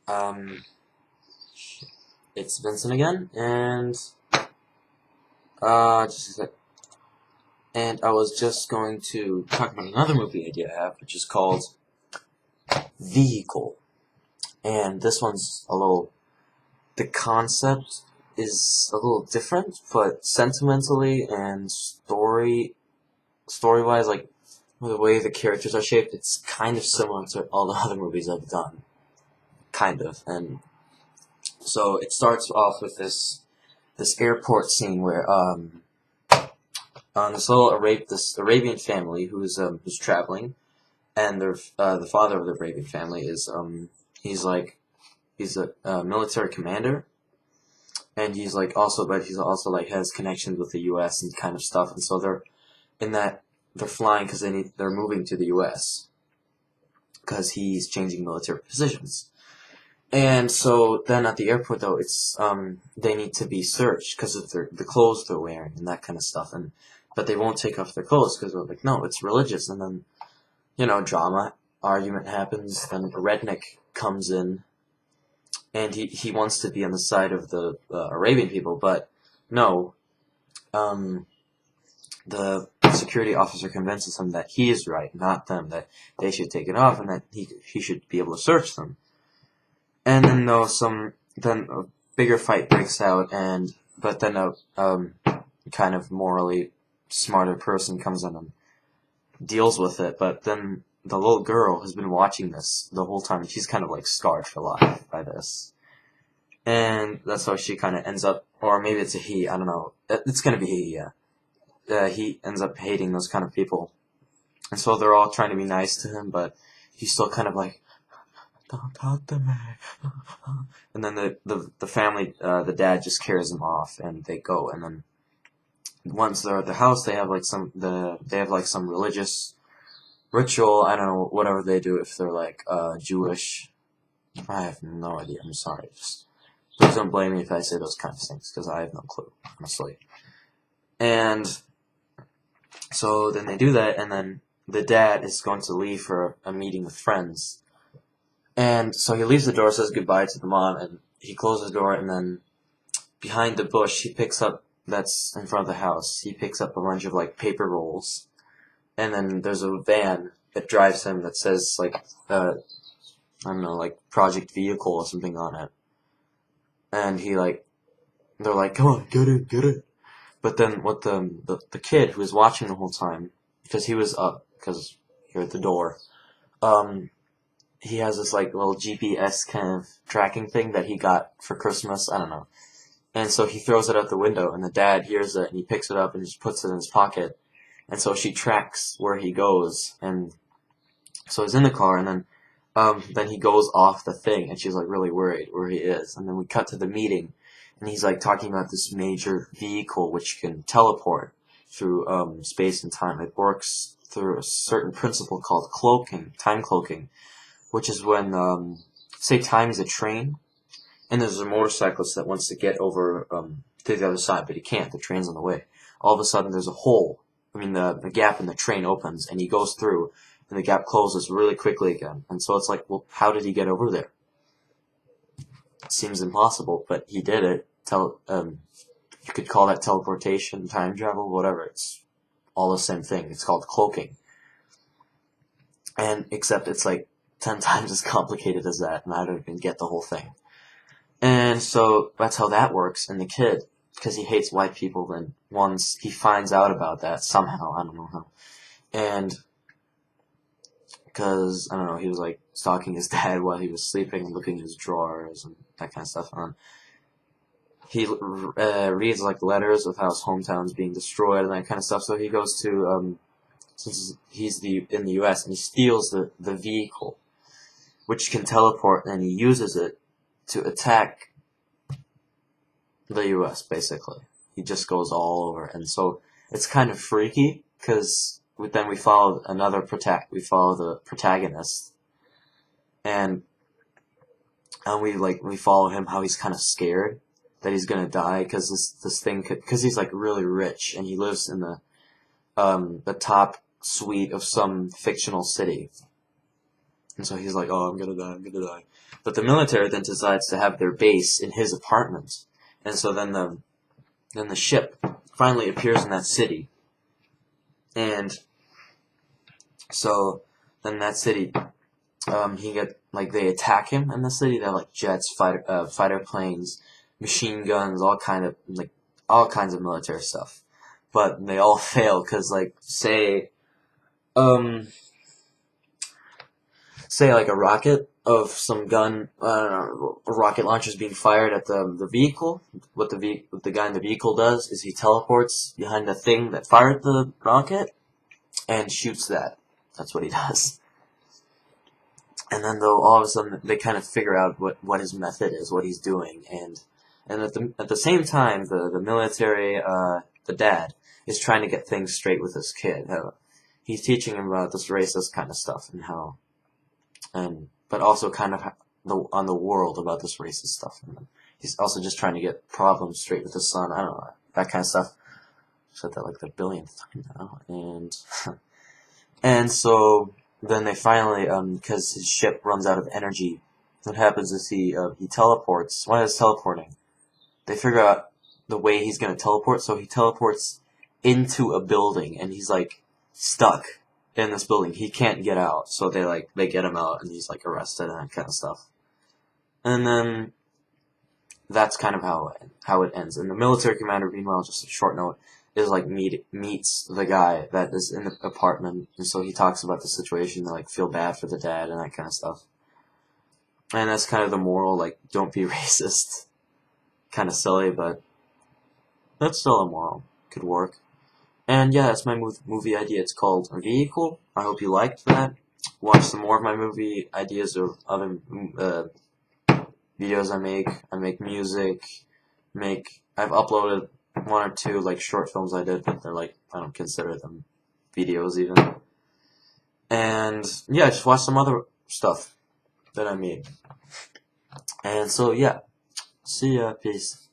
Um, it's Vincent again, and just a sec. And I was just going to talk about another movie idea I have, which is called Vehicle. And this one's a little. The concept is a little different, but sentimentally and story-wise, like the way the characters are shaped, it's kind of similar to all the other movies I've done, kind of. And so it starts off with this airport scene where this Arabian family who's traveling, and the father of the Arabian family is he's a military commander, and he's also like has connections with the U.S. and kind of stuff, and so in that they're flying because they're moving to the U.S. because he's changing military positions. And so then at the airport though, it's they need to be searched because of the clothes they're wearing and that kind of stuff, but they won't take off their clothes because they're like, no, it's religious. And then drama, argument happens. Then a redneck comes in, and he wants to be on the side of the Arabian people, but no, the security officer convinces him that he is right, not them, that they should take it off, and that he should be able to search them. And then then a bigger fight breaks out, but then a kind of morally smarter person comes in and deals with it. But then the little girl has been watching this the whole time. She's kind of like scarred for life by this, and that's how she kind of ends up, or maybe it's a he. I don't know. It's gonna be he, yeah. He ends up hating those kind of people, and so they're all trying to be nice to him, but he's still kind of like, don't talk to me. And then the family, the dad just carries him off, and they go. And then once they're at the house, they have some religious ritual. I don't know, whatever they do, if they're like Jewish. I have no idea. I'm sorry. Just please don't blame me if I say those kind of things, because I have no clue, honestly. And so then they do that, and then the dad is going to leave for a meeting with friends. And so he leaves the door, says goodbye to the mom, and he closes the door, and then behind the bush that's in front of the house, he picks up a bunch of like paper rolls, and then there's a van that drives him that says like, I don't know, like Project Vehicle or something on it. And they're like, come on, get it. But then what the kid who was watching the whole time, because he was up, because you're at the door, he has this like little GPS kind of tracking thing that he got for Christmas. I don't know. And so he throws it out the window, and the dad hears it, and he picks it up and just puts it in his pocket. And so she tracks where he goes, and so he's in the car, and then he goes off the thing, and she's like really worried where he is. And then we cut to the meeting, and he's like talking about this major vehicle which can teleport through space and time. It works through a certain principle called time cloaking, which is when, say time is a train, and there's a motorcyclist that wants to get over to the other side, but he can't. The train's on the way. All of a sudden, there's a hole. The gap in the train opens, and he goes through, and the gap closes really quickly again. And so it's like, well, how did he get over there? It seems impossible, but he did it. You could call that teleportation, time travel, whatever. It's all the same thing. It's called cloaking. And except it's like 10 times as complicated as that, and I don't even get the whole thing. And so that's how that works. And the kid, because he hates white people, then once he finds out about that somehow, I don't know how, and because, I don't know, he was like stalking his dad while he was sleeping and looking in his drawers and that kind of stuff. He reads like letters of how his hometown's being destroyed and that kind of stuff. So he goes to, since he's in the U.S., and he steals the vehicle, which can teleport, and he uses it to attack the U.S., basically. He just goes all over, and so it's kind of freaky, because then we follow we follow the protagonist, and we follow him, how he's kind of scared that he's gonna die, because because he's like really rich, and he lives in the top suite of some fictional city. And so he's like, oh, I'm gonna die. But the military then decides to have their base in his apartment, and so then the ship finally appears in that city, and so then that city, they attack him in the city. They have like jets, fighter planes, machine guns, all kinds of military stuff. But they all fail because um say like a rocket of some gun, I don't know, a rocket launcher is being fired at the vehicle. What the guy in the vehicle does is he teleports behind the thing that fired the rocket and shoots that. That's what he does. And then though all of a sudden they kind of figure out what his method is, what he's doing, and at the same time the military, the dad is trying to get things straight with his kid. He's teaching him about this racist kind of stuff but also kind of on the world about this racist stuff. And he's also just trying to get problems straight with his son. I don't know, that kind of stuff. I've said that like the billionth time now, and so then they finally, because his ship runs out of energy, what happens is he teleports. While he's teleporting, they figure out the way he's going to teleport, so he teleports into a building, and he's like stuck in this building. He can't get out, so they get him out, and he's like arrested and that kind of stuff. And then that's kind of how it ends. And the military commander, meanwhile, just a short note, is like meets the guy that is in the apartment, and so he talks about the situation. They like feel bad for the dad and that kind of stuff. And that's kind of the moral, like, don't be racist. Kind of silly, but that's still a moral. Could work. And yeah, that's my movie idea. It's called Vehicle. I hope you liked that. Watch some more of my movie ideas or other videos I make. I make music. I've uploaded one or two like short films I did, but they're like, I don't consider them videos even. And yeah, just watch some other stuff that I made. And so yeah, see ya, peace.